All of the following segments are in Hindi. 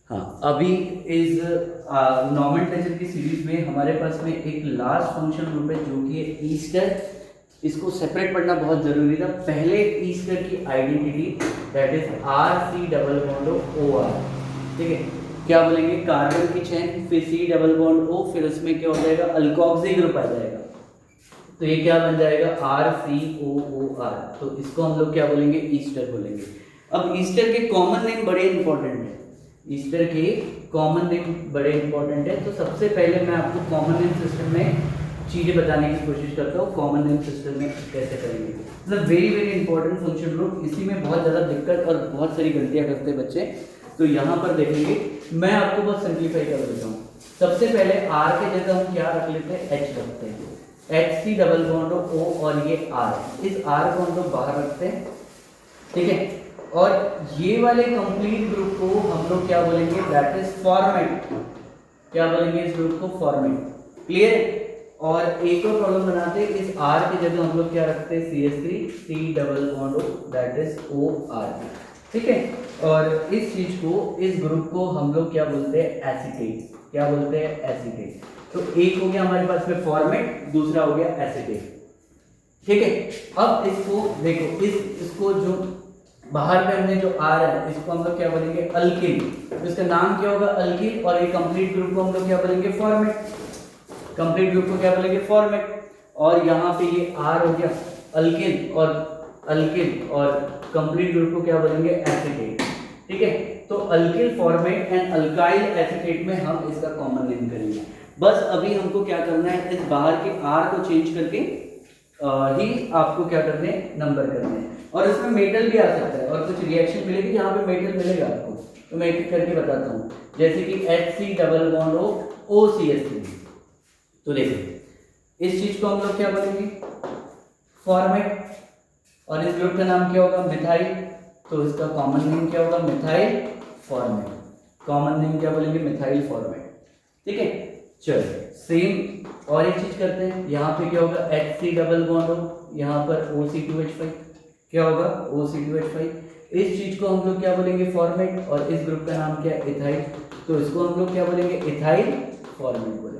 हाँ, अभी इस नॉमेनक्लेचर की सीरीज में हमारे पास में एक लास्ट फंक्शन ग्रुप है जो कि है ईस्टर। इसको सेपरेट पढ़ना बहुत ज़रूरी था। पहले ईस्टर की identity that is R C double bond O R, ठीक है। क्या बोलेंगे, कार्बन की चेन, फिर सी डबल बॉन्ड ओ, फिर उसमें क्या हो जाएगा, अल्कोक्सी ग्रुप आ जाएगा। तो ये क्या बन जाएगा, आर सी ओ ओ आर। तो इसको हम लोग क्या बोलेंगे, ईस्टर बोलेंगे। अब ईस्टर के कॉमन नेम बड़े इंपॉर्टेंट है, ईस्टर के कॉमन नेम बड़े इंपॉर्टेंट है। तो सबसे पहले मैं आपको कॉमन नेम सिस्टम में चीज़ें बताने की कोशिश करता हूँ, कॉमन नेम सिस्टम में कैसे करेंगे। मतलब very very important function group, इसी में बहुत ज़्यादा दिक्कत और बहुत सारी गलतियाँ करते हैं बच्चे। तो यहाँ पर देखेंगे, मैं आपको बहुत सिंप्लीफाई कर देता हूँ। सबसे पहले आर के जगह हम क्या रख लेते हैं, एच रखते हैं, H C double bond O, और ये आर, इस आर को हम लोग बाहर रखते हैं, ठीक है। और ये वाले कंप्लीट ग्रुप को हम लोग क्या बोलेंगे, दैट इज फॉर्मेट। क्या बोलेंगे इस ग्रुप को, फॉर्मेट। क्लियर है। और एक और प्रॉब्लम बनाते हैं, इस आर की जगह हम लोग क्या रखते हैं, CH3 C double bond O, that is O R, ठीक है। और इस चीज को, इस ग्रुप को हम लोग क्या बोलते हैं, एसीटेट। क्या बोलते हैं, एसीटेट। तो एक हो गया हमारे पास में फॉर्मेट, दूसरा हो गया एसीटेट, ठीक है। अब इसको देखो, इसको जो बाहर पे हमने जो आर है, इसको हम लोग क्या बोलेंगे, अल्किल। तो इसका नाम क्या होगा, अल्किल। और ये कंप्लीट ग्रुप को हम लोग क्या बोलेंगे, फॉर्मेट। कंप्लीट ग्रुप को क्या बोलेंगे, फॉर्मेट। और यहाँ पे ये आर हो गया अल्किल, और कंप्लीट ग्रुप को क्या बोलेंगे, एसीटेट, ठीक है। तो alkyl format and alkyl acetate में हम इसका कॉमन नेम करेंगे। बस अभी हमको क्या करना है, इस बाहर के आर को चेंज करके ही आपको क्या करने हैं, नंबर करने हैं। और इसमें मेटल भी आ सकता है और कुछ रिएक्शन मिलेगी जहाँ पे मेटल मिलेगा आपको, तो मैं एक करके बताता हूँ। जैसे कि HC डबल बॉन्ड ओ, OCH3। तो देखिए, इस चीज को हम लोग क्या बोलेंगे, फॉर्मेट। और इस ग्रुप का नाम क्या होगा, मिथाइल। तो इसका कॉमन नेम क्या होगा, मिथाइल फॉर्मेट। कॉमन नेम क्या बोलेंगे, मिथाइल फॉर्मेट, ठीक है। चलो सेम और एक चीज करते हैं, यहाँ पे क्या होगा, HC डबल बॉन्ड हो, यहाँ पर OC2H5। क्या होगा, OC2H5। इस चीज को हम लोग क्या बोलेंगे, फॉर्मेट। और इस ग्रुप का नाम क्या है, इथाइल। तो इसको हम लोग क्या बोलेंगे, इथाइल फॉर्मेट बोलेंगे।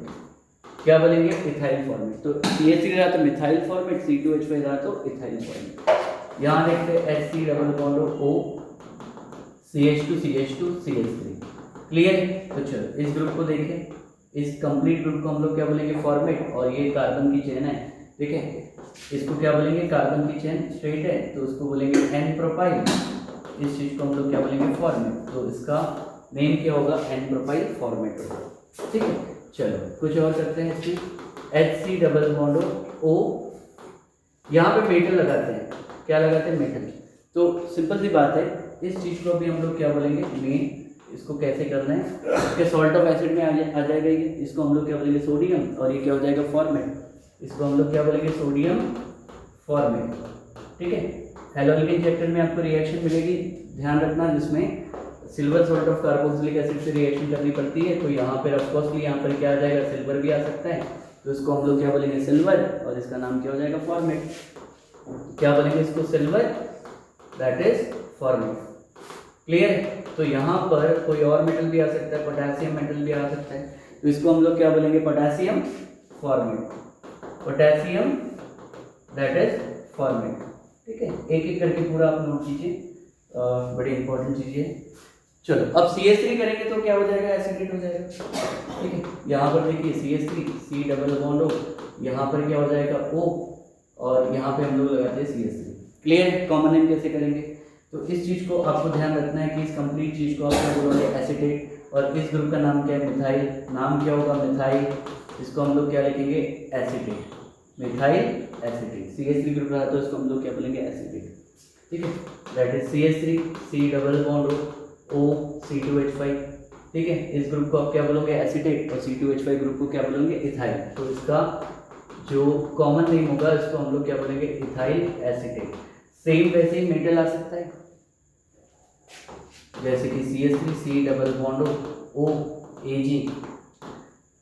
क्या बोलेंगे, इथाइल फॉर्मेट। तो CH3 रहा तो मिथाइल फॉर्मेट, C2H5 रहा तो इथाइल फॉर्मेट। यहाँ देखते हैं HC double bond O, CH2 CH3। Clear. तो चलो इस ग्रुप को देखें, इस कंप्लीट ग्रुप को हम लोग क्या बोलेंगे, फॉर्मेट। और ये कार्बन की चेन है, ठीक है। इसको क्या बोलेंगे, कार्बन की चेन स्ट्रेट है तो उसको बोलेंगे N प्रोपाइल। इस चीज को हम लोग क्या बोलेंगे, फॉर्मेट। तो इसका नेम क्या होगा, N प्रोपाइल फॉर्मेट होगा, ठीक है। चलो कुछ और करते हैं, इसकी HC डबल बॉन्ड O, यहाँ पे मेटल लगाते हैं। क्या लगाते हैं, मेटल। तो सिंपल सी बात है, इस चीज को भी हम लोग क्या बोलेंगे, मेन। इसको कैसे करना है, इसके सॉल्ट ऑफ एसिड में आ जाएगा ये। इसको हम लोग क्या बोलेंगे, सोडियम। और ये क्या हो जाएगा, फॉर्मेट। इसको हम लोग क्या बोलेंगे, सोडियम फॉर्मेट, ठीक है। हैलोजन चैप्टर में आपको रिएक्शन मिलेगी, ध्यान रखना, जिसमें silver salt of carboxylic acid से रिएक्शन करनी पड़ती है। तो यहाँ पर ऑफकोर्सली यहाँ पर क्या आ जाएगा, सिल्वर भी आ सकता है। तो इसको हम लोग क्या बोलेंगे, सिल्वर। और इसका नाम क्या हो जाएगा, फॉर्मेट। क्या बोलेंगे इसको, silver, that is format. Clear है। तो यहाँ पर कोई और मेटल भी आ सकता है, पोटेशियम मेटल भी आ सकता है। तो इसको हम लोग क्या बोलेंगे, potassium format. Potassium, that is format, ठीक है। एक एक करके पूरा आप नोट कीजिए, बड़ी इंपॉर्टेंट चीज है। चलो अब CH3 करेंगे तो क्या हो जाएगा, एसिडेट हो जाएगा, ठीक है। यहाँ पर देखिए CH3 C double bond O, यहाँ पर क्या हो जाएगा, O। और यहाँ पे हम लोग लगाते हैं CH3। क्लियर। कॉमन नेम कैसे करेंगे, तो इस चीज को आपको ध्यान रखना है कि इस कंप्लीट चीज को आप क्या बोलोगे, एसीटेट। और इस ग्रुप का नाम क्या है, मिथाइल। नाम क्या होगा, मिथाइल। इसको हम लोग क्या लिखेंगे, acetate, methyl acetate. CH3 group रहा तो इसको हम लोग क्या बोलेंगे, एसीटेट, ठीक है। That is CH3 C double bond O, C2H5, ठीक है। इस ग्रुप को आप क्या बोलोगे, एसीटेट। और C2H5 ग्रुप को क्या बोलोगे, इथाइल। तो इसका जो कॉमन नेम होगा, इसको हम लोग क्या बोलेंगे, इथाइल एसीटेट। सेम वैसे ही मेटल आ सकता है, जैसे कि CH3 C double bond O, Ag।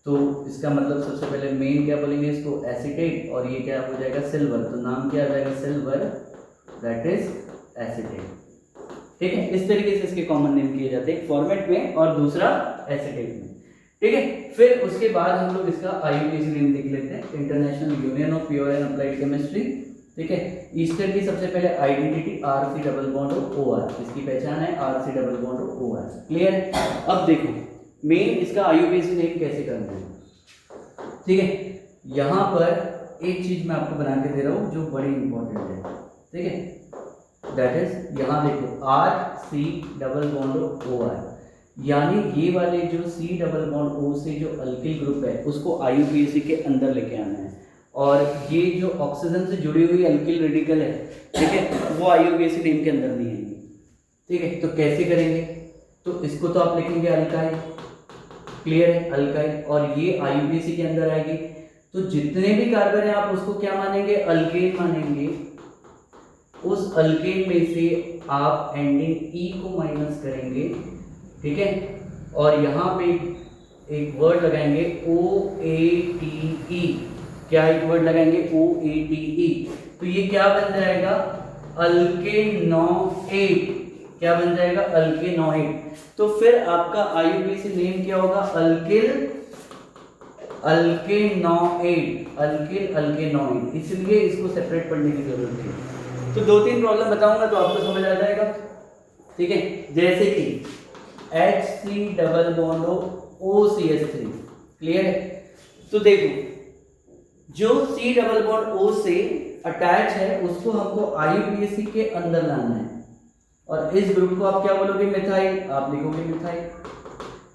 तो इसका मतलब सबसे पहले मेन क्या बोलेंगे, इसको एसीटेट। और ये क्या हो जाएगा, सिल्वर। तो नाम क्या आ जाएगा, सिल्वर, दैट इज एसीटेट। ठीक है, इस तरीके से इसके कॉमन नेम किए जाते हैं, एक फॉर्मेट में और दूसरा एसिटेट में। ठीक है, फिर उसके बाद हम लोग इसका IUPAC नेम देख लेते हैं, international union of pure and applied chemistry. ठीक है, ईस्टर की सबसे पहले identity RC double bond OR, इसकी पहचान है RC double bond OR। Clear है? अब देखो मेन इसका IUPAC नेम कैसे करना है। ठीक है, यहाँ पर एक चीज मैं आपको बना के दे रहा हूँ जो बड़ी इंपॉर्टेंट है। ठीक है, दैट इज यहाँ देखो RC डबल बॉन्ड OR, यानी ये वाले जो C डबल बॉन्ड O से जो अल्किल ग्रुप है उसको IUPAC के अंदर लेके आना है, और ये जो ऑक्सीजन से जुड़ी हुई अल्किल रेडिकल है, ठीक है, वो IUPAC नेम के अंदर नहीं आएंगे। ठीक है, तो कैसे करेंगे? तो इसको तो आप लिखेंगे अल्काइल, क्लियर है, अल्काइल, और ये IUPAC के अंदर आएगी। तो जितने भी कार्बन है आप उसको क्या मानेंगे? अल्केन मानेंगे। उस अल्केन में से आप एंडिंग E को माइनस करेंगे। ठीक है, और यहाँ पे एक वर्ड लगाएंगे OATE। क्या एक वर्ड लगाएंगे? OATE। तो ये क्या बन जाएगा? अल्केनोएट। क्या बन जाएगा? अल्केनोएट। तो फिर आपका IUPAC नेम क्या होगा? अल्केनोएट, अल्केनोएट। इसलिए इसको सेपरेट पढ़ने की जरूरत है। तो 2-3 प्रॉब्लम बताऊंगा तो आपको समझ आ जाएगा। ठीक है, जैसे कि HC double bond OCH3। Clear है? तो देखो जो C डबल बॉन्ड O से अटैच है उसको हमको IUPAC के अंदर लाना है, और इस ग्रुप को आप क्या बोलोगे? मिथाइल। आप लिखोगे मिथाइल।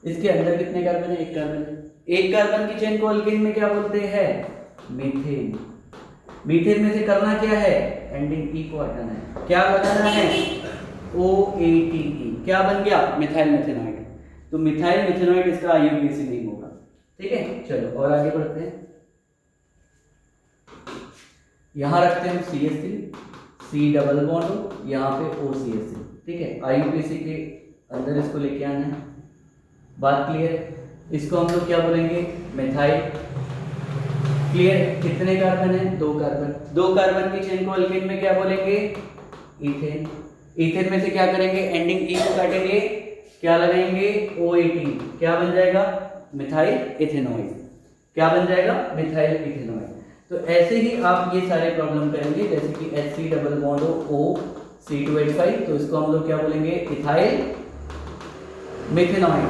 इसके अंदर कितने कार्बन है? 1 कार्बन है। 1 कार्बन की चेन को अल्केन में क्या बोलते हैं? मीथेन। मीथेन में से करना क्या है? एंडिंग E को हटाना है। क्या लगाना है? OATE। क्या बन गया? मिथाइल मेथेनॉइड। तो मिथाइल मेथेनॉइड इसका IUPAC नेम होगा। ठीक है, चलो और आगे बढ़ते हैं। यहां रखते हैं CH3, C डबल बॉन्ड, यहाँ पे OCH3। ठीक है, IUPAC के अंदर इसको लेके आना है। बात क्लियर है? इसको हम लोग क्या बोलेंगे? मिथाइल। क्लियर है? कितने कार्बन है? 2 कार्बन। 2 कार्बन की चेन को अल्केन में क्या बोलेंगे? इथेन। इथेन में से क्या करेंगे? एंडिंग E को काटेंगे, क्या लगाएंगे? OAT। क्या बन जाएगा? Methyl ethanoid. क्या बन जाएगा? Methyl ethanoid. तो ऐसे ही आप ये सारे प्रॉब्लम करेंगे, जैसे कि HC डबल बॉन्ड OC2H5, तो इसको हम लोग क्या बोलेंगे? इथाइल मेथेनॉइड,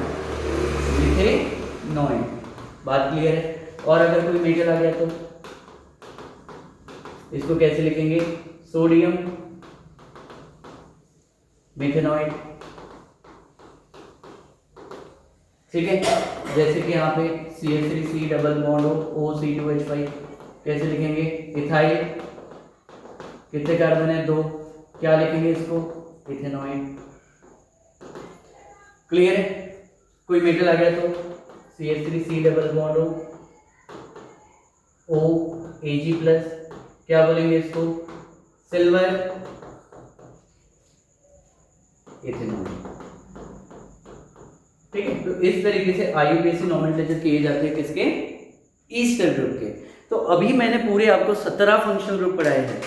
मिथेनॉइड। बात क्लियर है? और अगर कोई मेटल आ गया तो इसको कैसे लिखेंगे? सोडियम मेथेनॉइड। ठीक है, जैसे कि यहाँ पे CH3C डबल बॉन्ड OC2H5, कैसे लिखेंगे? इथाइल। कितने कार्बन है? 2। क्या लिखेंगे इसको? इथेनॉइड। क्लियर है? कोई मेटल आ गया तो CH3C डबल बॉन्ड OAg+, क्या बोलेंगे इसको? Silver ethanoid. ठीक है, तो इस तरीके से IUPAC नोमेनक्लेचर किए जाते हैं किसके? ईस्टर ग्रुप के। तो अभी मैंने पूरे आपको 17 फंक्शनल ग्रुप पढ़ाए हैं,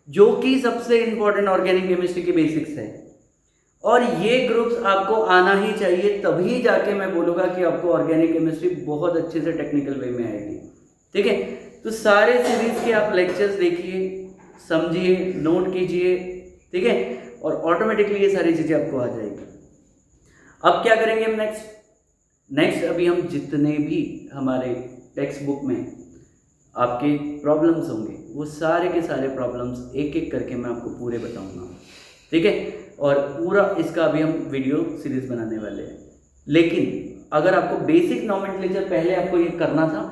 जो कि सबसे इंपॉर्टेंट ऑर्गेनिक केमिस्ट्री के बेसिक्स है, और ये ग्रुप्स आपको आना ही चाहिए, तभी जाके मैं बोलूँगा कि आपको ऑर्गेनिक केमिस्ट्री बहुत अच्छे से टेक्निकल वे में आएगी। ठीक है, तो सारे सीरीज के आप लेक्चर्स देखिए, समझिए, नोट कीजिए। ठीक है, और ऑटोमेटिकली ये सारी चीज़ें आपको आ जाएगी। अब क्या करेंगे हम नेक्स्ट अभी हम जितने भी हमारे टेक्स्ट बुक में आपके प्रॉब्लम्स होंगे वो सारे के सारे प्रॉब्लम्स एक एक करके मैं आपको पूरे बताऊंगा। ठीक है, और पूरा इसका अभी हम वीडियो सीरीज बनाने वाले हैं। लेकिन अगर आपको बेसिक नोमेनक्लेचर पहले आपको ये करना था,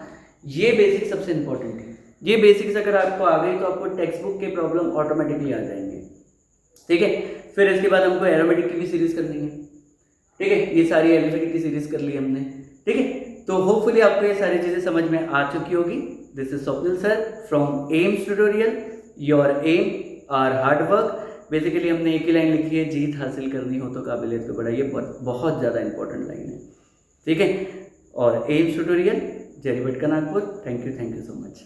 ये बेसिक सबसे इंपॉर्टेंट है। ये बेसिक्स अगर आपको आ गई तो आपको टेक्स्ट बुक के प्रॉब्लम ऑटोमेटिकली आ जाएंगे। ठीक है, फिर इसके बाद हमको एरोमेटिक की भी सीरीज करनी है। ठीक है, ये सारी एलिफेटिक की सीरीज कर ली हमने। ठीक है, तो होपफुली आपको ये सारी चीज़ें समझ में आ चुकी होगी। This is Swapnil sir from AIIMS tutorial. Your aim our hard work. Basically हमने एक ही लाइन लिखी है, जीत हासिल करनी हो तो काबिलियत को बढ़ाइए। बहुत ज़्यादा इंपॉर्टेंट लाइन है। ठीक है, और Aims tutorial, Jaripatka Nagpur. Thank you so much.